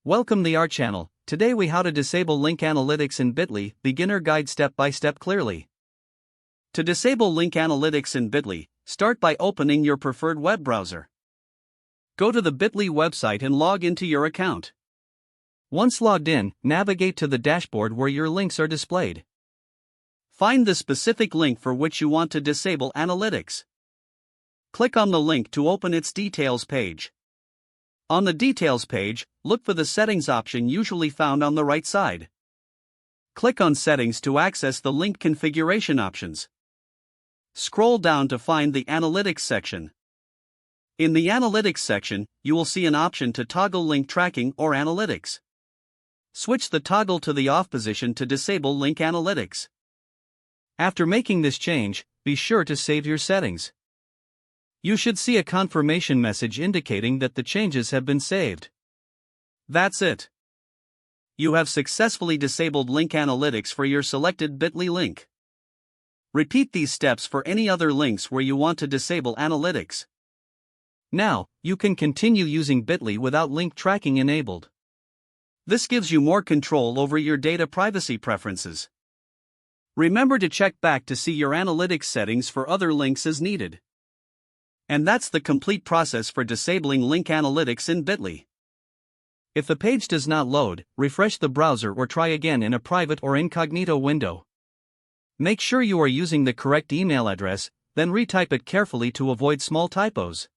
Welcome to our channel. Today we how to disable link analytics in Bitly, beginner guide step by step clearly. To disable link analytics in Bitly, start by opening your preferred web browser. Go to the Bitly website and log into your account. Once logged in, navigate to the dashboard where your links are displayed. Find the specific link for which you want to disable analytics. Click on the link to open its details page. On the details page, look for the settings option usually found on the right side. Click on settings to access the link configuration options. Scroll down to find the analytics section. In the analytics section, you will see an option to toggle link tracking or analytics. Switch the toggle to the off position to disable link analytics. After making this change, be sure to save your settings. You should see a confirmation message indicating that the changes have been saved. That's it. You have successfully disabled link analytics for your selected Bitly link. Repeat these steps for any other links where you want to disable analytics. Now, you can continue using Bitly without link tracking enabled. This gives you more control over your data privacy preferences. Remember to check back to see your analytics settings for other links as needed. And that's the complete process for disabling link analytics in Bitly. If the page does not load, refresh the browser or try again in a private or incognito window. Make sure you are using the correct email address, then retype it carefully to avoid small typos.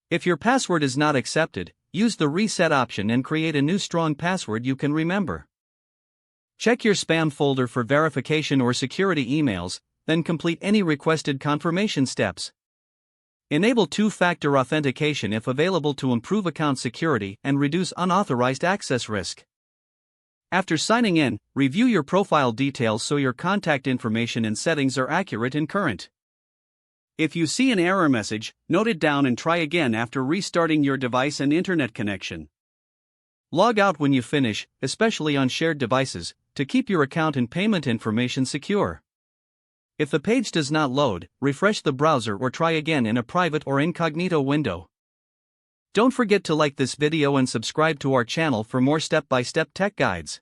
If your password is not accepted, use the reset option and create a new strong password you can remember. Check your spam folder for verification or security emails, then complete any requested confirmation steps. Enable two-factor authentication if available to improve account security and reduce unauthorized access risk. After signing in, review your profile details so your contact information and settings are accurate and current. If you see an error message, note it down and try again after restarting your device and internet connection. Log out when you finish, especially on shared devices, to keep your account and payment information secure. If the page does not load, refresh the browser or try again in a private or incognito window. Don't forget to like this video and subscribe to our channel for more step-by-step tech guides.